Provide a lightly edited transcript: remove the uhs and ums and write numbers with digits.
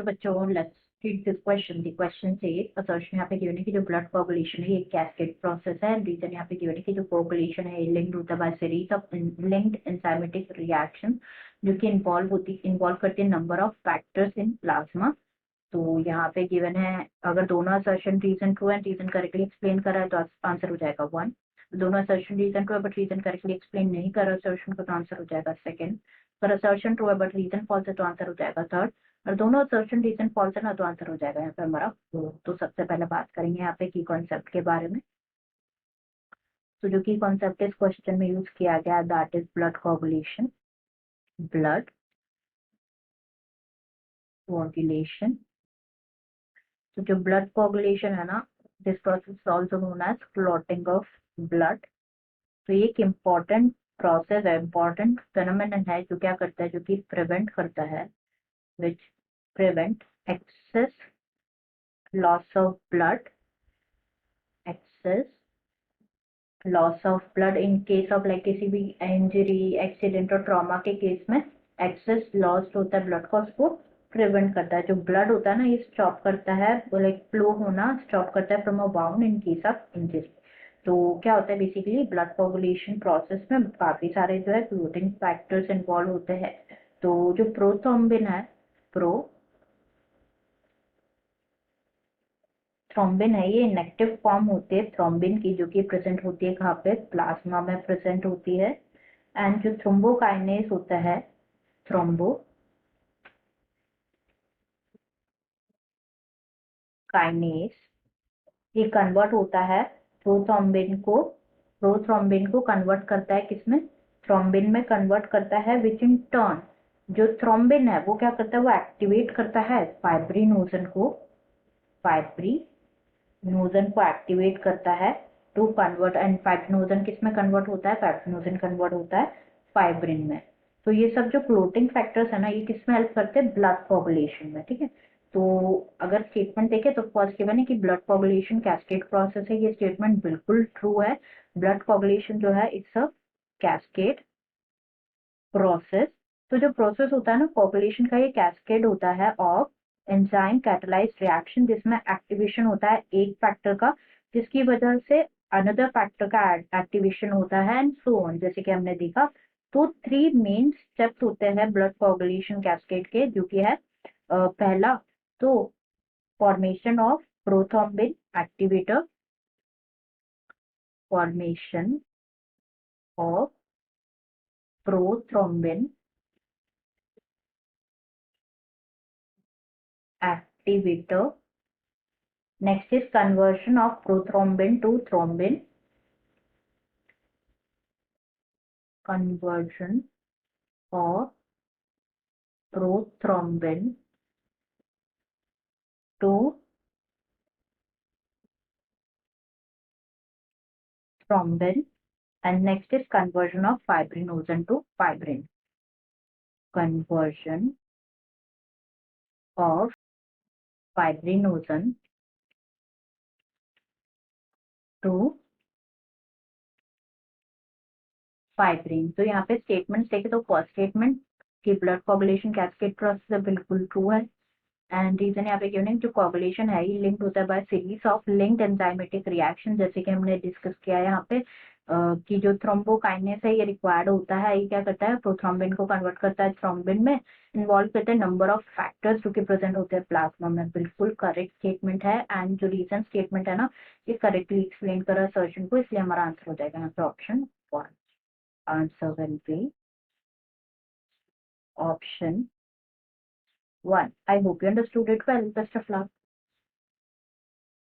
Hello बच्चों, let's read this question. The question से assertion यहाँ पे गिवन है कि जो ब्लड कोगुलेशन है ये कैस्केड प्रोसेस है एंड रीजन यहाँ पे गिवन है कि जो कोगुलेशन है ये लिंक्ड होता है by series of linked enzymatic reaction जो कि इन्वॉल्व करती है number of factors in plasma. तो यहाँ पे गिवन है अगर दोनों assertion reason true and reason correctly explain करा है तो आंसर हो जाएगा 1। दोनों असर्शन रीजन ट्रू है बट रीजन करेक्टली एक्सप्लेन नहीं कर रहा असर्शन को तो आंसर हो जाएगा 2nd। अगर असर्शन ट्रू है बट रीजन फॉल्स है तो आंसर हो जाएगा 3rd। और दोनों असर्शन रीजन फॉल्स है ना तो आंसर हो जाएगा यहाँ पे हमारा 4th। तो सबसे पहले बात करेंगे यहाँ पे की कॉन्सेप्ट के बारे में। तो जो की कॉन्सेप्ट इस क्वेश्चन में यूज किया गया that is blood coagulation. Blood coagulation, तो जो ब्लड कोगुलेशन है ना, this process is also known as clotting of blood. तो ये एक इम्पॉर्टेंट प्रोसेस है, इम्पॉर्टेंट फेनोमेनन है जो क्या करता है, जो कि प्रिवेंट करता है, which prevent excess loss of blood, excess loss of blood in case of like किसी भी इंजरी, एक्सीडेंट और ट्रॉमा के केस में एक्सेस लॉस होता है ब्लड का, उसको प्रिवेंट करता है। जो ब्लड होता है ना ये स्टॉप करता है, वो लाइक फ्लो होना स्टॉप करता है from a bound in case of injury. तो क्या होता है बेसिकली ब्लड कोगुलेशन प्रोसेस में काफी सारे जो है क्लोटिंग फैक्टर्स इन्वॉल्व होते हैं। तो जो प्रोथ्रोम्बिन है, थ्रोम्बिन है, ये इनएक्टिव फॉर्म होती है थ्रोम्बिन की, जो कि प्रेजेंट होती है कहाँ पे, प्लाज्मा में प्रेजेंट होती है। एंड जो थ्रोम्बोकाइनेस होता है, थ्रोम्बोकाइनेस, ये कन्वर्ट होता है प्रोथ्रोम्बिन को कन्वर्ट करता है किसमें, थ्रोम्बिन में कन्वर्ट करता है, विच इन टर्न जो थ्रोम्बिन है वो क्या करता है, वो एक्टिवेट करता है फाइब्रिनोजन को, फाइब्रिनोजन को एक्टिवेट करता है टू कन्वर्ट। एंड फाइब्रिनोजन किस में कन्वर्ट होता है, फाइब्रिनोजन कन्वर्ट होता है फाइब्रिन में। तो ये सब जो क्लोटिंग फैक्टर्स है ना ये किस में हेल्प करते हैं, ब्लड कोगुलेशन में। ठीक है, तो अगर स्टेटमेंट देखें तो फर्स्ट गिवन है कि ब्लड कोगुलेशन कैस्केड प्रोसेस है, ये स्टेटमेंट बिल्कुल ट्रू है। ब्लड कोगुलेशन जो है इट्स अ कैस्केड प्रोसेस। तो जो प्रोसेस होता है ना कोगुलेशन का, ये कैस्केड होता है ऑफ एंजाइम कैटालाइज्ड रिएक्शन, जिसमें एक्टिवेशन होता है एक फैक्टर का जिसकी वजह से अनदर फैक्टर का एक्टिवेशन होता है एंड सो ऑन, जैसे कि हमने देखा। तो 3 मेन स्टेप्स होते हैं ब्लड कोगुलेशन कैस्केड के, जो कि है पहला तो formation of prothrombin activator, formation of prothrombin activator. Next is conversion of prothrombin to thrombin. Conversion of prothrombin to thrombin. And next is conversion of fibrinogen to fibrin. Conversion of fibrinogen to fibrin. तो यहाँ पे statement देखे तो first statement कि blood coagulation cascade process बिल्कुल true है। And reason यहाँ पे गिवन है जो कोगुलेशन है ये लिंक्ड होता है by series of linked enzymatic reaction, जैसे कि हमने डिस्कस किया है यहाँ पे कि जो थ्रोम्बोकाइनेस है ये रिक्वायर्ड होता है, ये क्या करता है प्रोथ्रोम्बिन को कन्वर्ट करता है थ्रोम्बिन में, इन्वॉल्व करते हैं नंबर ऑफ फैक्टर्स जो कि प्रेजेंट होते हैं प्लाज्मा में। बिल्कुल करेक्ट स्टेटमेंट है। एंड जो रीजन स्टेटमेंट है ना ये करेक्टली एक्सप्लेन करा सर्जन को, इसलिए हमारा आंसर हो जाएगा यहाँ पे option 1। Answer will be option 1. I hope you understood it well. Best of luck.